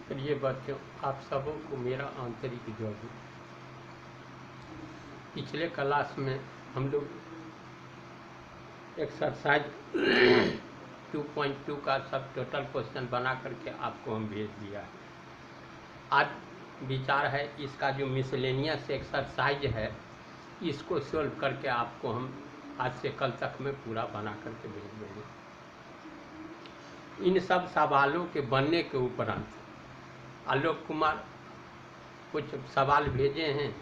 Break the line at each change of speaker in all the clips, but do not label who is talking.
प्रिय बच्चों, आप सबों को मेरा आंतरिक जय। पिछले क्लास में हम लोग एक्सरसाइज 2.2 का सब टोटल क्वेश्चन बना करके आपको हम भेज दिया है। आज विचार है इसका जो मिसलेनियस एक्सरसाइज है इसको सोल्व करके आपको हम आज से कल तक में पूरा बना करके भेज देंगे। इन सब सवालों के बनने के उपरांत आलोक कुमार कुछ सवाल भेजे हैं,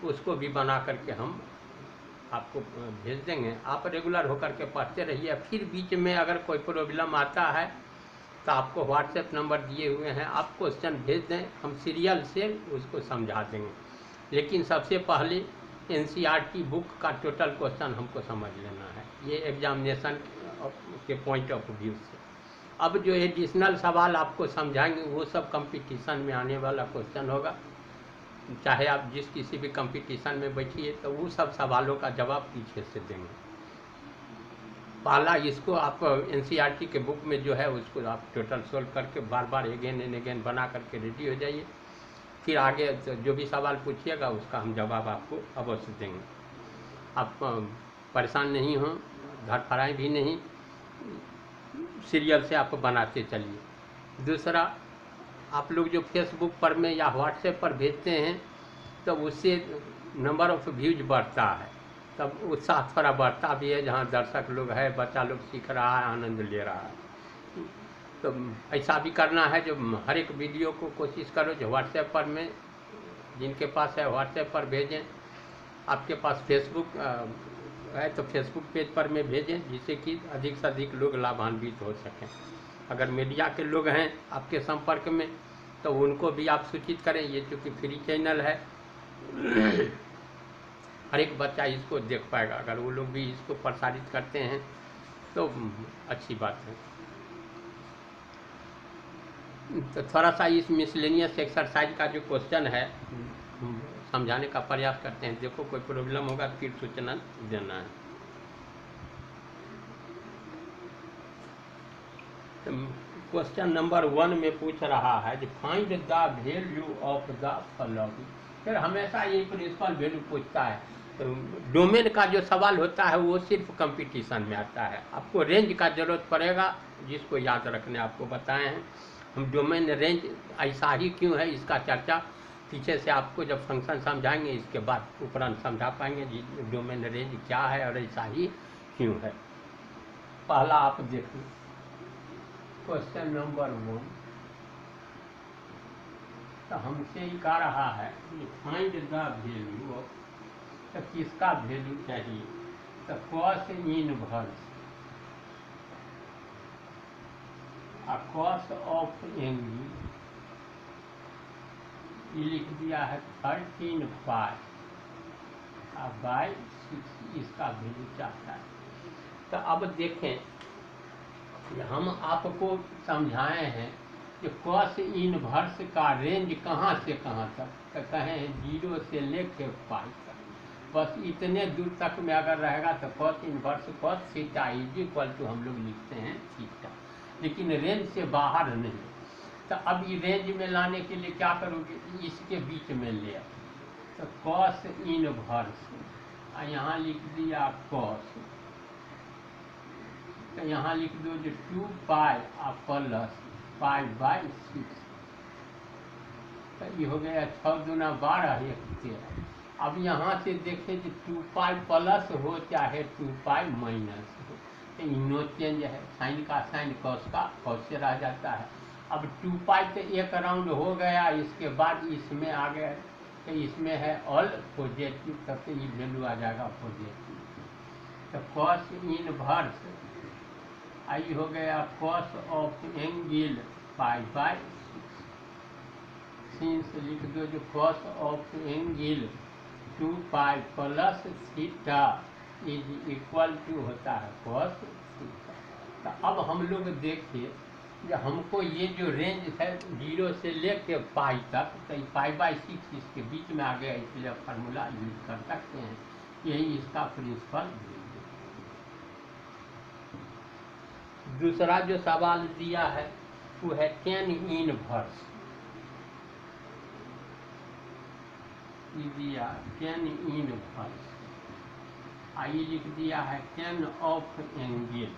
उसको भी बना करके हम आपको भेज देंगे। आप रेगुलर होकर के पढ़ते रहिए। फिर बीच में अगर कोई प्रॉब्लम आता है तो आपको व्हाट्सएप नंबर दिए हुए हैं, आप क्वेश्चन भेज दें, हम सीरियल से उसको समझा देंगे। लेकिन सबसे पहले एनसीईआरटी बुक का टोटल क्वेश्चन हमको समझ लेना है, ये एग्जामिनेशन के पॉइंट ऑफ व्यू से। अब जो एडिशनल सवाल आपको समझाएंगे वो सब कंपटीशन में आने वाला क्वेश्चन होगा। चाहे आप जिस किसी भी कंपटीशन में बैठिए तो वो सब सवालों का जवाब पीछे से देंगे। पहला इसको आप एनसीईआरटी के बुक में जो है उसको आप टोटल सोल्व करके बार बार अगेन एंड अगेन बना करके रेडी हो जाइए। फिर आगे जो भी सवाल पूछिएगा उसका हम जवाब आपको अवश्य देंगे। आप परेशान नहीं हों, धड़फड़ाएं भी नहीं, सीरियल से आप बनाते चलिए। दूसरा, आप लोग जो फेसबुक पर में या व्हाट्सएप पर भेजते हैं तो उससे नंबर ऑफ व्यूज बढ़ता है, तब उत्साह थोड़ा बढ़ता भी है। जहाँ दर्शक लोग है, बच्चा लोग सीख रहा है, आनंद ले रहा है, तो ऐसा भी करना है। जो हर एक वीडियो को कोशिश करो जो व्हाट्सएप पर में, जिनके पास है व्हाट्सएप पर भेजें। आपके पास फेसबुक है तो फेसबुक पेज पर में भेजें, जिससे कि अधिक से अधिक लोग लाभान्वित हो सकें। अगर मीडिया के लोग हैं आपके संपर्क में तो उनको भी आप सूचित करें। ये चूँकि फ्री चैनल है, हर एक बच्चा इसको देख पाएगा। अगर वो लोग भी इसको प्रसारित करते हैं तो अच्छी बात है। तो थोड़ा सा इस मिसलेनियस एक्सरसाइज का जो क्वेश्चन है समझाने का प्रयास करते हैं। देखो कोई प्रॉब्लम होगा फिर सूचना देना है। तो क्वेश्चन नंबर 1 में पूछ रहा है कि find the value of the following. फिर हमेशा ये प्रिंसिपल वैल्यू पूछता है। तो डोमेन का जो सवाल होता है वो सिर्फ कंपटीशन में आता है। आपको रेंज का जरूरत पड़ेगा, जिसको याद रखने आपको बताए हैं हम। डोमेन रेंज ऐसा ही क्यों है इसका चर्चा पीछे से आपको जब फंक्शन समझाएंगे इसके बाद उपरांत समझा पाएंगे जी डोमेन रेंज क्या है और ऐसा ही क्यों है। पहला आप देखिए क्वेश्चन नंबर 1, तो हमसे ही कह रहा है फाइंड द वैल्यू ऑफ, तो किसका वैल्यू चाहिए, तो cos inverse cos of angle, ये लिख दिया है 13 पाई बाई 6, इसका वैल्यू चाहता है। तो अब देखें हम आपको समझाए हैं कि कॉस इनवर्स का रेंज कहाँ से कहाँ तक, तो कहें 0 से लेकर पाई तक, बस इतने दूर तक में अगर रहेगा तो cos inverse cos theta is equal to हम लोग लिखते हैं थीटा, लेकिन रेंज से बाहर नहीं। तो अब ये रेंज में लाने के लिए क्या करोगे, इसके बीच में ले आओ। तो कॉस इनवर्स यहाँ लिख दिया कॉस, तो यहाँ लिख दो जो 2 पाई प्लस पाई बाई 6, तो ये हो गया 6 दूना 12 1 13। अब यहाँ से देखें कि 2 पाई प्लस हो चाहे 2 पाई माइनस हो, तो नो चेंज है। साइन का साइन, कॉस का कॉस से रह जाता है। अब 2 पाई तो एक राउंड हो गया, इसके बाद इसमें आ गया तो इसमें है ऑल पॉजिटिव, तब तो ये वैल्यू आ जाएगा पॉजिटिव। तो कॉस इनवर्स आई हो गया cos of angle pi by 6, since लिख दो जो cos of angle 2 pi plus theta is equal to होता है कॉस थीटा। तो अब हम लोग देखिए कि हमको ये जो रेंज है 0 से लेके पाई तक, तो पाई बाई 6 इसके बीच में आ गया, इसलिए फार्मूला यूज कर सकते हैं। यही इसका प्रिंसिपल। दूसरा जो सवाल दिया है वो है टेन इनवर्स, दिया टेन इनवर्स, ये लिख दिया है टेन ऑफ एंगल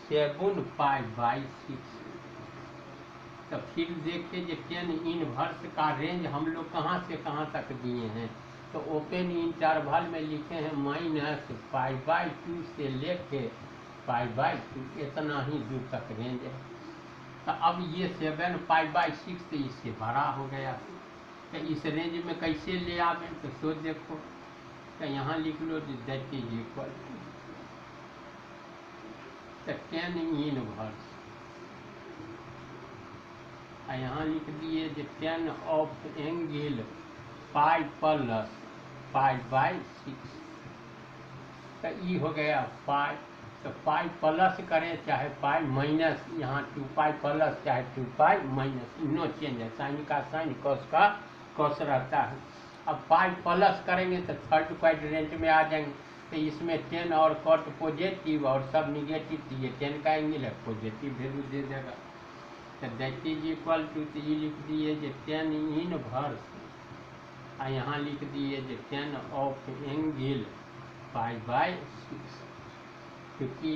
7 π/6। तो फिर देखिए जो टेन इनवर्स का रेंज हम लोग कहाँ से कहाँ तक दिए हैं, तो ओपन इंटरवल में लिखे हैं -π/2 से लेके π/2, इतना ही दूर तक रेंज है। तो अब ये 7 π/6 तो इससे बड़ा हो गया, तो इस रेंज में कैसे ले आवे, तो सोच देखो, तो यहाँ लिख लो that is equal to tan inverse, यहाँ लिख दिए जो tan of angle pi plus π/6, तो ये हो गया पाई। तो पाई प्लस करें चाहे पाई माइनस, यहाँ 2π प्लस चाहे 2π माइनस, नो चेंज है, साइन का साइन कॉस का कॉस रहता है। अब पाई प्लस करेंगे तो थर्ड क्वाड्रेंट में आ जाएंगे, तो इसमें 10 और कॉट पॉजिटिव और सब निगेटिव, तो ये 10 का एंगल है, पॉजिटिव वैल्यू दे देगा। तो दैट इज इक्वल टू, तो ये लिख दिए जो 10 इनवर्स, यहाँ लिख दिए जो 10 ऑफ एंगल π/6, क्योंकि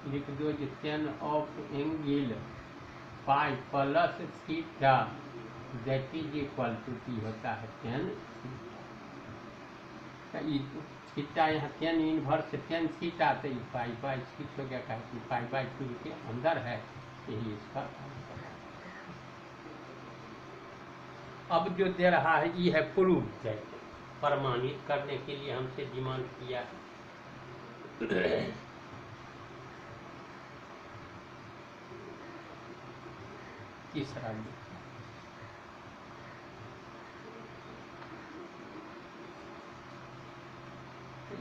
लिख दो जो 10 of angle pi plus theta that is equal to की होता है 10 थीटा, यहाँ 10 इनवर्स 10 थीटा, तो ये π/6 हो गया, कि π/2 के अंदर है, यही इसका आंसर है। अब जो दे रहा है ये है प्रूफ, प्रमाणित करने के लिए हमसे डिमांड किया है। तीसरा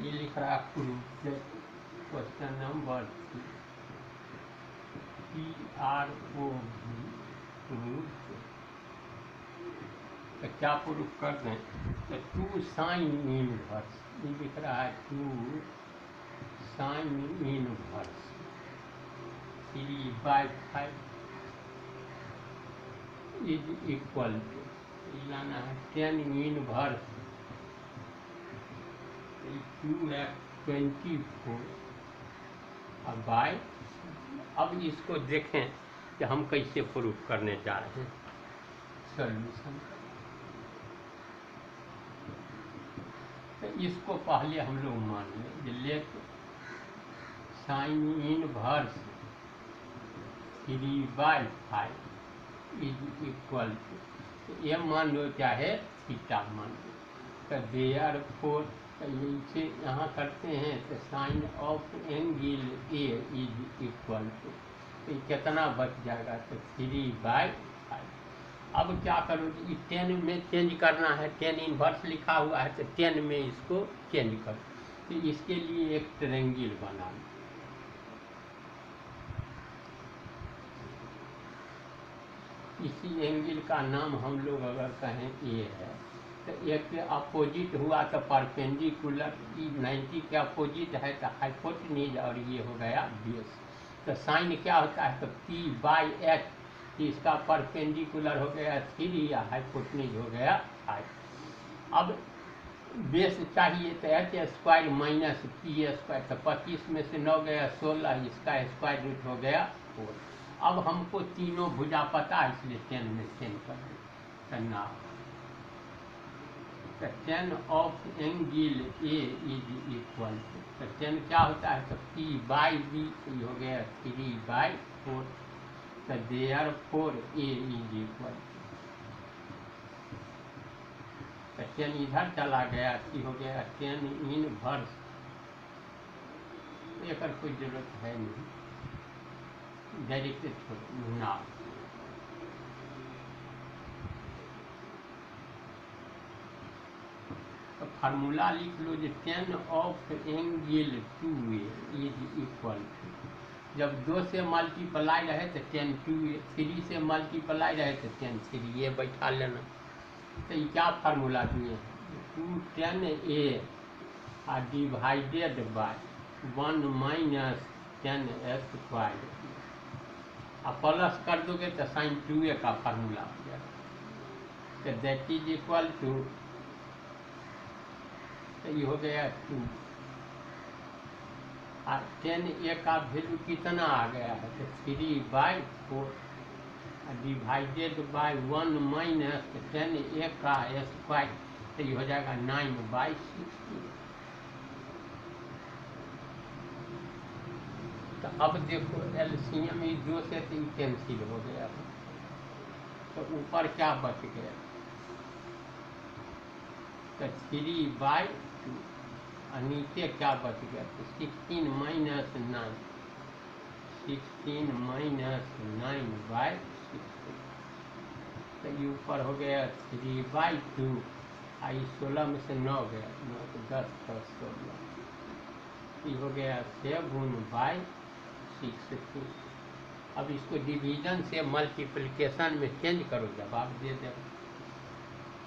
ये लिख रहा है proof, question number PROV proof. तो क्या प्रूफ कर दें, तो 2 साइन इनवर्स, ये लिख रहा है 2 sine inverse 3/5 is equal to, लाना है 10 इनवर्स 2/24 बाय। अब इसको देखें कि हम कैसे प्रूफ करने जा रहे हैं। सॉल्यूशन, तो इसको पहले हम लोग मान लें, let sine inverse 3/5 is equal to, तो ये मान लो चाहे थीटा मान लो, तो देयरफॉर, तो इसे यहाँ करते हैं, तो sine of angle A is equal to, तो कितना बच जाएगा, तो 3/5। अब क्या करो, 10 में चेंज करना है, 10 इनवर्स लिखा हुआ है, तो 10 में इसको चेंज करो, तो इसके लिए एक ट्रायंगल बना लो। इसी एंगल का नाम हम लोग अगर कहें ए है, तो एक के अपोजिट हुआ तो परपेंडिकुलर, 90 के अपोजिट है तो हाइपोटेन्यूज, और ये हो गया बेस। तो साइन क्या होता है, तो P/H, इसका परपेंडिकुलर हो गया 3 या हाइपोटेन्यूज हो गया 5। अब बेस चाहिए तो h² माइनस P², तो 25 में से 9 गया 16, इसका स्क्वायर रूट हो गया 4। अब हमको तीनों भुजा पता है, इसलिए 10 में चेंज कर देना। तो 10 of angle A is equal to, तो 10 क्या होता है, तो P/B हो गया 3/4, तो therefore A is equal to, तो 10 इधर चला गया, कि हो गया 10 इनवर्स, एक कोई जरूरत है नहीं, डायरेक्ट छोड़ ना। तो फार्मूला लिख लो, जो 10 of angle 2A is equal to, जब 2 से मल्टीप्लाई रहे तो 10 2A, 3 से मल्टीप्लाई रहे तो 10 3, ये बैठा लेना। तो ये क्या फार्मूला दिए, 210A डिवाइडेड बाय 1 - 10² अब प्लस कर दोगे तो साइन 2a का फार्मूला हो जाएगा, तो दैट इज इक्वल टू, तो ये हो गया 2, और 10a का वैल्यू कितना आ गया है, तो 3/4 डिवाइडेड बाय 1 माइनस 10a का स्क्वायर, तो ये हो जाएगा 9/16। तो अब देखो एलसीएम इस 2 से 3 कैंसिल हो गया, तो ऊपर क्या बच गया, तो 3/2, और नीचे क्या बच गया, तो 16 माइनस 9, 16 माइनस 9/16, तो ये ऊपर हो गया 3/2, आई 16 में से 9 गया, 9 तो 10 10 16, ये हो गया 7/16। अब इसको डिवीजन से मल्टीप्लिकेशन में चेंज करो, जवाब दे देगा,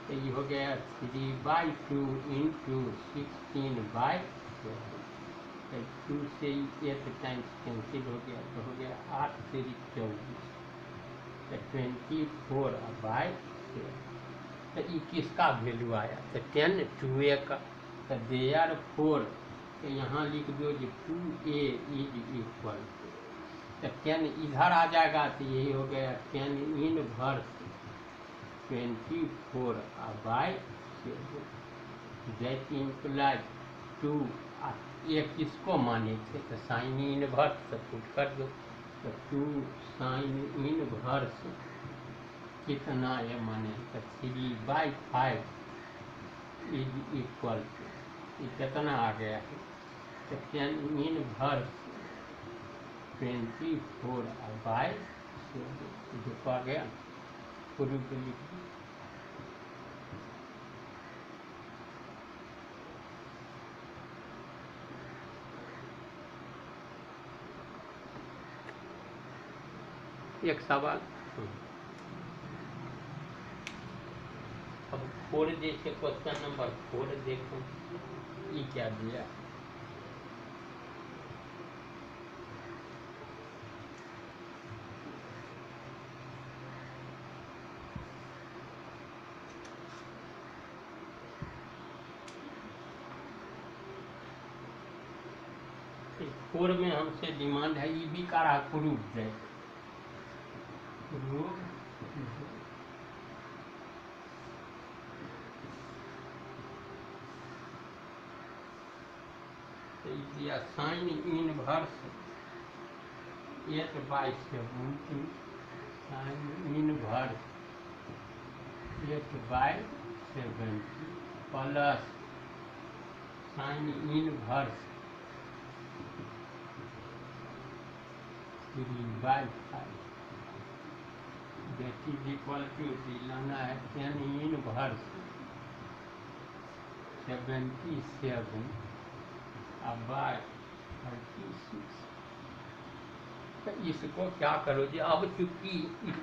तो ये हो गया 3/2 इंटू 16/7, तो 2 से 8 टाइम्स कैंसिल हो गया, तो हो गया 8 से 24, तो 24/7। तो ये किसका वैल्यू आया, तो 10 2a का, तो देयर 4, तो यहाँ लिख दो जो 2a इज इक्वल टू, तो 10 इधर आ जाएगा, तो यही हो गया 10 इनवर्स 24/7, दैट इम्प्लाइज 2, ये किसको माने थे, तो साइन इनवर्स से पुट कर दो, तो 2 साइन इनवर्स कितना ये माने, तो 3/5 इज इक्वल टू, ये कितना आ गया है, तो 10 इनवर्स 24/7 जो आ गया, पूरी को लिख दो। एक सवाल, अब 4 जैसे क्वेश्चन नंबर 4 देखो, ये क्या दिया, फोर में हमसे डिमांड है ई बी का रहा प्रूफ दे, प्रूफ दिया sine inverse 8/17, sine inverse 8/17 plus sine inverse 3/5, that is equal to, लाना है 10 इनवर्स 77/36। तो इसको क्या करो जी, अब चूंकि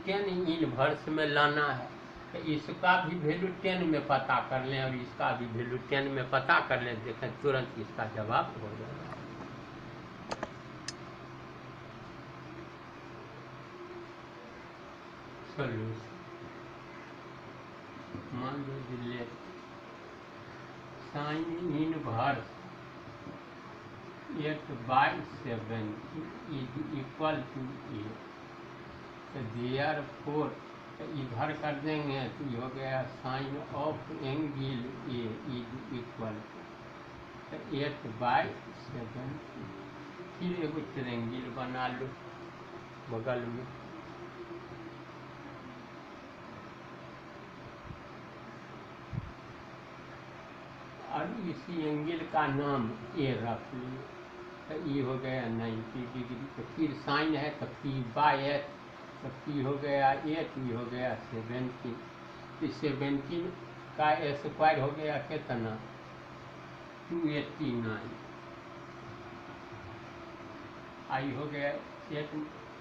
10 इनवर्स में लाना है, तो इसका भी वैल्यू 10 में पता कर लें और इसका भी वैल्यू 10 में पता कर लें, देखें तुरंत इसका जवाब हो जाएगा। सोल्यूशन, मान लीजिए sine inverse 8/17 is equal to A, तो देयरफॉर इधर कर देंगे, तो ये हो गया sine of angle A is equal to 8/17, फिर एगो ट्रायंगल बना लो बगल में, और इसी एंगल का नाम ए रख लिया, तो ये हो गया 90 डिग्री, तो फिर साइन है तो p/8, तो p हो गया 8, ये हो गया 17, तो 17 का स्क्वायर हो गया कितना 289, आई हो गया 8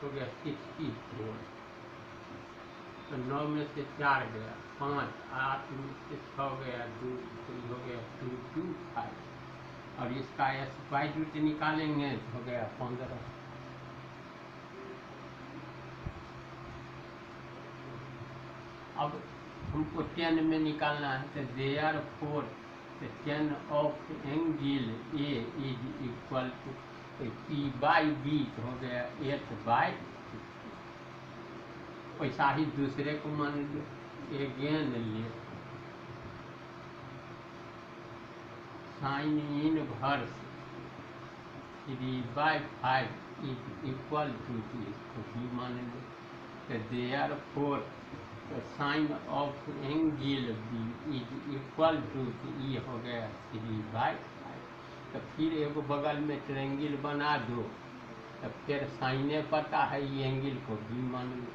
हो गया 64, तो 9 में से 4 गया 5, 8 में से 6 गया 2, तो हो गया 225, और इसका स्क्वायर रूट निकालेंगे तो हो गया 15। अब हमको 10 में निकालना है, तो therefore 10 of angle A is equal to P by B हो गया 8 बाई। वैसा ही दूसरे को मान लो, again let sine inverse 3/5 is equal to, इसको भी मान लो, तो therefore sine of angle B is equal to, ये हो गया 3/5। तो फिर एक बगल में ट्रायंगल बना दो, तो फिर साइने पता है ये एंगल को भी मान लो,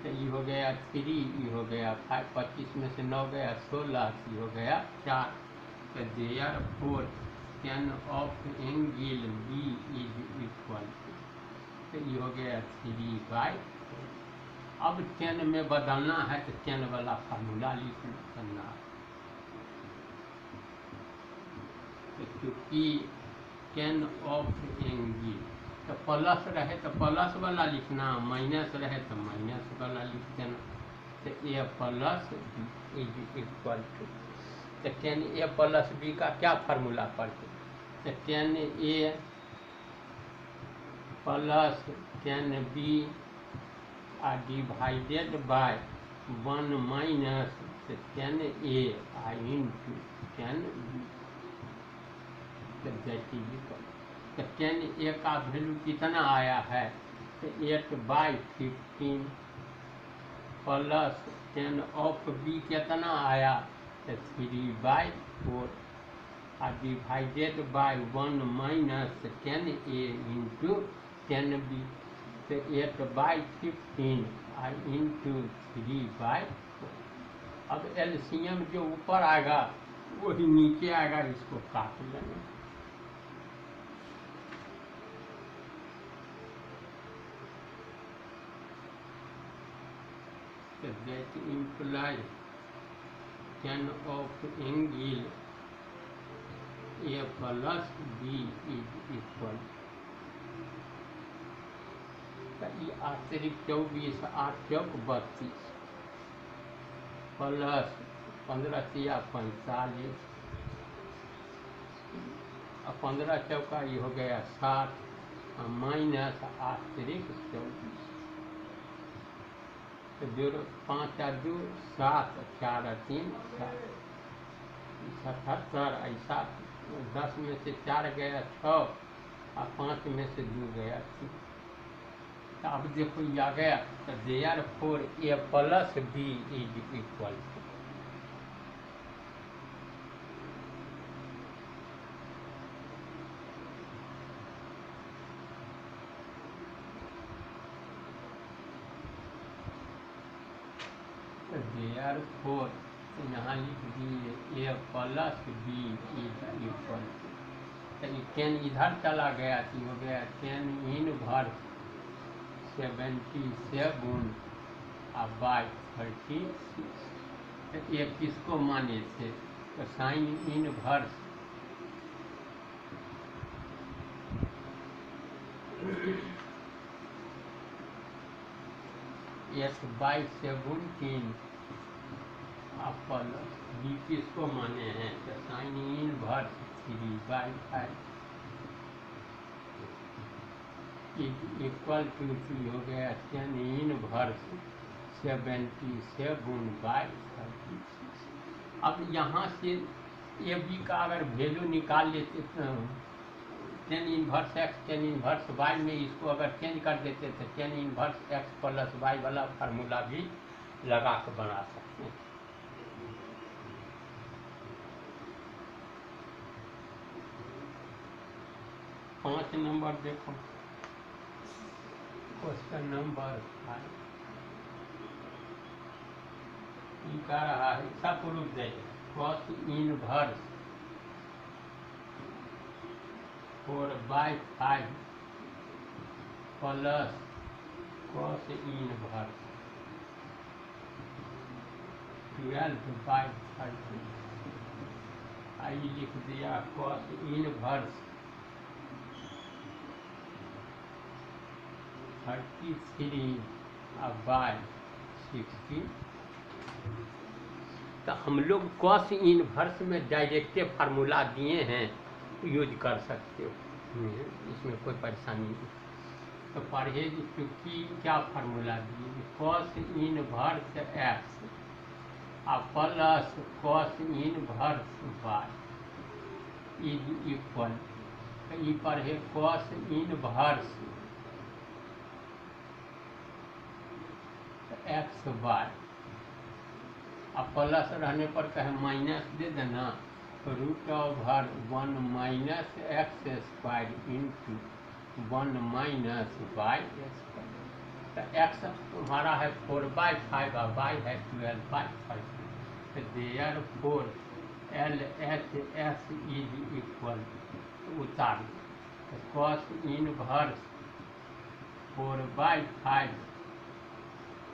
तो ये हो गया 3, ये हो गया 5, 25 में से 9 गया 16, ये हो गया 4। तो therefore 10 of angle B is equal to, तो ये हो गया 3/4। अब 10 में बदलना है तो 10 वाला फार्मूला लिखना है, क्योंकि 10 ऑफ एंगल तो प्लस रहे तो प्लस वाला लिखना, माइनस रहे तो माइनस वाला लिख देना। तो A plus B is equal to, तो 10 ए प्लस बी का क्या फार्मूला पढ़ते, तो 10 A plus 10 B divided by 1 minus 10 A into 10 B, तो 10 ए का वैल्यू कितना आया है, तो 8/15 प्लस 10 ऑफ बी कितना आया, तो 3/4 divided by 1 minus 10 A into 10 B, तो 8/15 इंटू 3/4। अब एलसीएम जो ऊपर आएगा वही नीचे आएगा, इसको काट लेंगे। So that implies 10 of angle A plus B is equal, तो ये 8×24 8×32 प्लस 15 × 45 और 15 ये हो गया 60 माइनस 8×24, तो 5 × 2 7, 4 × 3 7, 77, ऐसा 10 में से 4 गया 6 और 5 में से 2 गया 3। तो अब देखो ये आ गया, तो therefore A plus B is equal to, therefore यहाँ लिख दिए A plus B is equal to, तो 10 इधर चला गया तो हो गया 10 इनवर्स 77 बाई 36। तो ये किसको माने थे, तो साइन इनवर्स 8/17 प्लस बी किसको माने हैं, तो साइन इनवर्स 3/5 इक्वल टू हो गया 10 इनवर्स 77/36। अब यहाँ से ए बी का अगर वैल्यू निकाल लेते 10 इनवर्स एक्स 10 इनवर्स वाई में इसको अगर चेंज कर देते तो 10 इनवर्स एक्स प्लस वाई वाला फार्मूला भी लगा कर बना सकते हैं। पाँच नंबर देखो, क्वेश्चन नंबर 5 कह रहा है सब प्रूफ दे cos inverse 4/5 plus cos inverse 12/30। आई लिख दिया कॉस इनवर्स 33/16 तो हम लोग कॉस इनवर्स में डायरेक्टे फार्मूला दिए हैं, यूज कर सकते हो, इसमें कोई परेशानी नहीं। तो परहेज चूँकि क्या फार्मूला दिए, cos inverse x plus cos inverse y is equal, तो ई पर है कॉस इनवर्स एक्स वाई, अब प्लस रहने पर कहे माइनस दे देना, root over 1 minus x square into 1 minus y square. तो एक्स तुम्हारा है 4/5 और वाई है 12/5। तो therefore L H S is equal, उतार तो cos inverse 4/5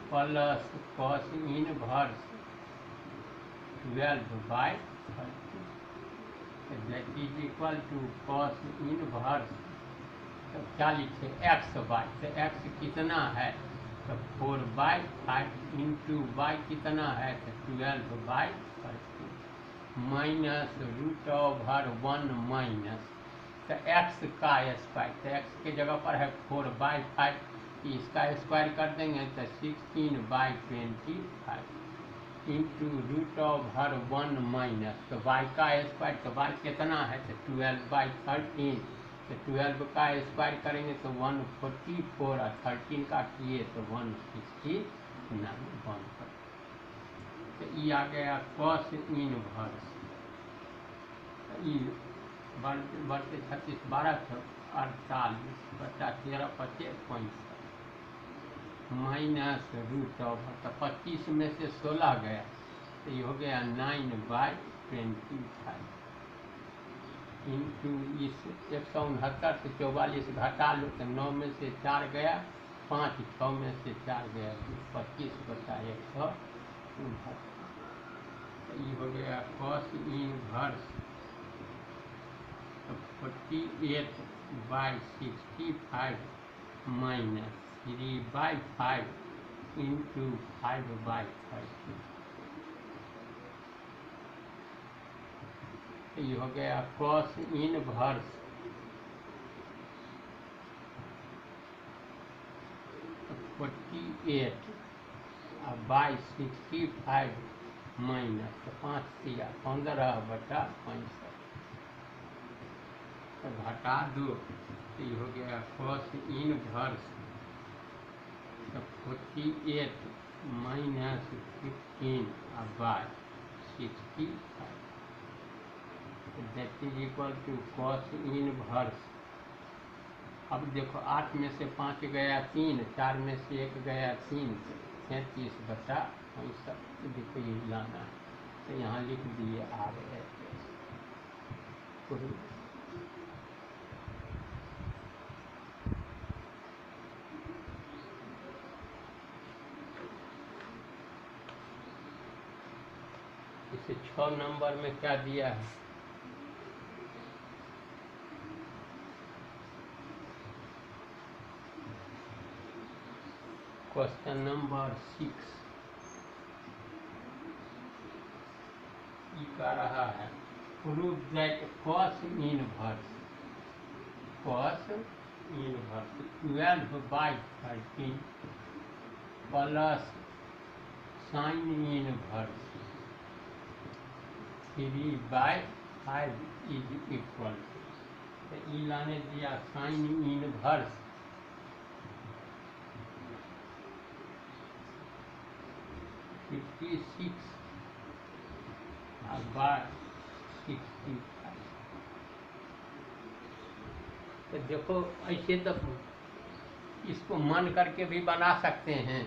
plus cos inverse 12/30 that is equal to cos inverse, तो क्या लिखे एक्स वाई, तो एक्स कितना है तो 4/5 इंटू वाई कितना है तो 12/30 माइनस रूट ओवर 1 माइनस, तो एक्स का स्क्वायर, तो एक्स के जगह पर है 4/5, इसका स्क्वायर कर देंगे तो 16/25 इंटू रूट ओवर 1 माइनस, तो वाई का स्क्वायर, तो वाई कितना है तो 12/13, तो 12 का स्क्वायर करेंगे तो 144 और 13 का किए तो 169 तो ये आ गया कॉस इनवर्स, ई बढ़ते 36 12 48 50 13 25 65 माइनस रूट ओवर, तो 25 में से 16 गया तो ये हो गया 9/25 इंटू इस 169 से 44 घटा लो तो 9 में से 4 गया 5, 6 में से 4 गया 25/169, तो ये हो गया कॉस इनवर्स 48/65 माइनस 3/5 इंटू 5/30, ये हो गया कॉस इनवर्स 48/65 माइनस 5×15/65, तो घटा दो तो ये हो गया cos inverse 48 minus 15/65 that is equal to cos inverse. अब देखो 8 में से 5 गया 3, 4 में से 1 गया 3, 37/65, देखो ये लाना है तो यहाँ लिख दिए आर एच एस। इसे 6 नंबर में क्या दिया है, क्वेश्चन नंबर 6 का रहा है prove that cos inverse 12/13 plus sine inverse 3/5 is equal, तो ई लाने दिया साइन इनवर्स 56/65, तो देखो ऐसे तो इसको मन करके भी बना सकते हैं,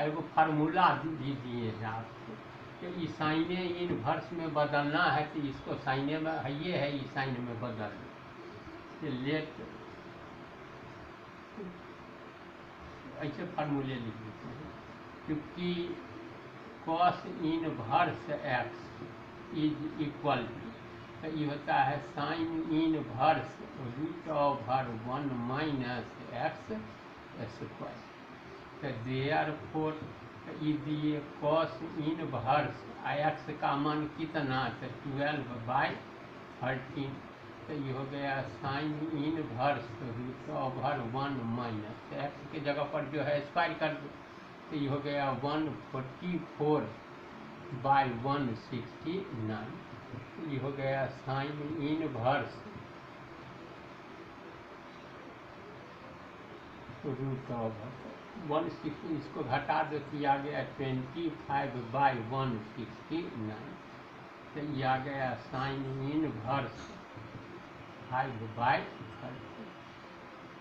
एगो फार्मूला भी दिए हैं आपको कि इस साइने इनवर्स में बदलना है तो इसको साइने में है, ये है इस साइन में बदल लेट, ऐसे फार्मूले लिख देते हैं क्योंकि cos inverse x is equal to, तो ये होता है sine inverse root over 1 minus x square, तो देयर फोर तो ये दिए कॉस इनवर्स एक्स का मान कितना, तो 12/13। तो ये हो गया साइन इनवर्स √1 माइनस, तो एक्स की जगह पर जो है स्क्वायर कर दो, तो ये हो गया 144/169। ये हो गया साइन इनवर्स √160, इसको घटा दो तो आ गया 25/169। तो ये आ गया साइन इनवर्स 5/30।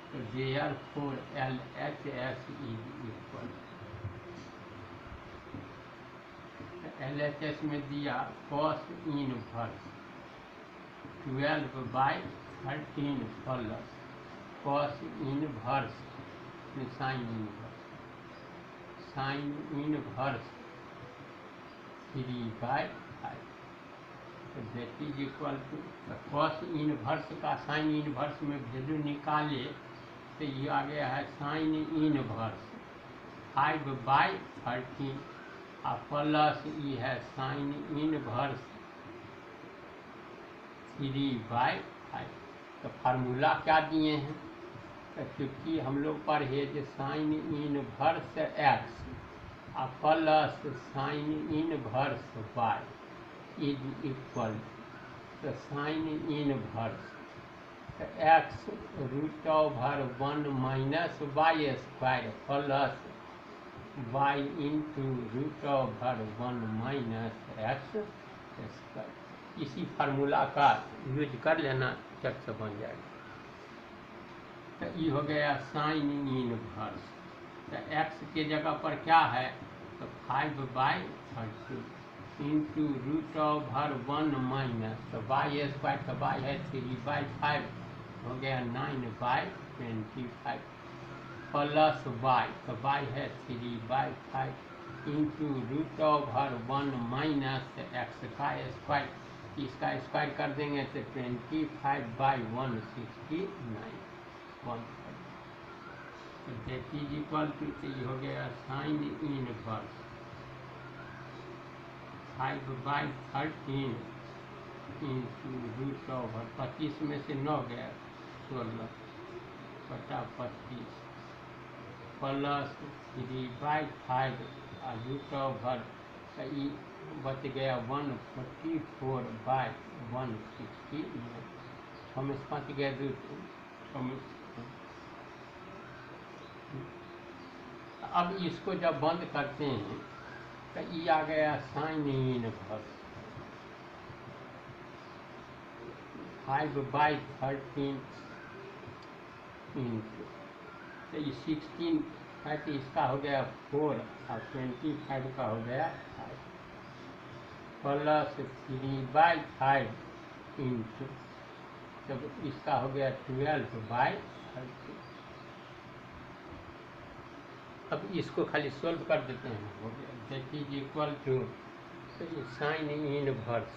तो therefore LHS is equal, LHS में दिया cos inverse 12/13 plus cos inverse sine inverse 3/5। तो that is equal to cos inverse का साइन इनवर्स में वैल्यू निकाले, तो ये आ गया है साइन इनवर्स 5/13 और प्लस ये है साइन इनवर्स 3/5। तो फार्मूला क्या दिए हैं, तो क्योंकि हम लोग पढ़े जो साइन इनवर्स एक्स और plus sine inverse y is equal, तो sine inverse x √1 minus y square plus y into √1 minus x square. इसी फार्मूला का यूज कर लेना, चट से बन जाएगा। तो ये हो गया साइन इनवर्स, तो एक्स के जगह पर क्या है, तो 5/30 इंटू √1 माइनस, तो वाई स्क्वायर, तो वाई है 3/5, हो गया 9/25 प्लस वाई, तो वाई है 3/5 इंटू √1 माइनस एक्स का स्क्वायर, इसका स्क्वायर कर देंगे तो 25/169। तो दैट इज इक्वल टू, ये हो गया साइन इनवर्स 5/13 इंटू √25 में से 9 गया 16/25 प्लस 3/5 और √, बच गया 144/169। 6 में 5 गया 2, अब इसको जब बंद करते हैं तो ये आ गया साइन इनवर्स 5/13 इंटू, तो ये 16 है, तो इसका हो गया 4 और 25 का हो गया 5 प्लस 3/5 इंटू, जब इसका हो गया 12/30। अब इसको खाली सोल्व कर देते हैं, हो गया दैट इज इक्वल टू, तो साइन इनवर्स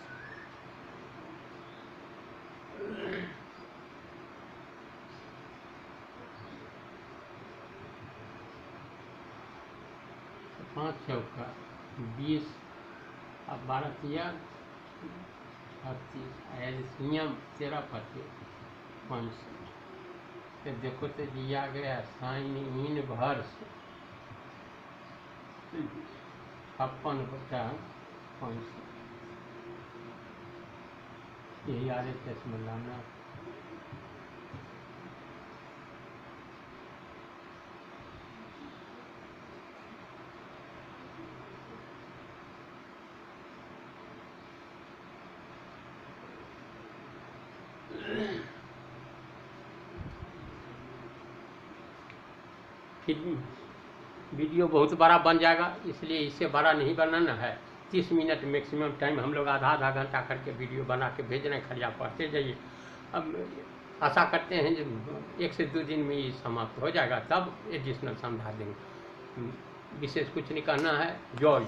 5 चौका 20 और 12 तिया 38, एलसीएम 13/25 65। तो देखो तो दिया गया साइन इनवर्स 56/65, यही RHS में लाना। फिर वीडियो बहुत बड़ा बन जाएगा, इसलिए इससे बड़ा नहीं बनाना है। 30 मिनट मैक्सिमम टाइम, हम लोग आधा घंटा करके वीडियो बना के भेज रहे हैं, खाली आप पढ़ते जाइए। अब आशा करते हैं जो 1 से 2 दिन में ये समाप्त हो जाएगा, तब एडिशनल समझा देंगे। विशेष कुछ नहीं करना है। जय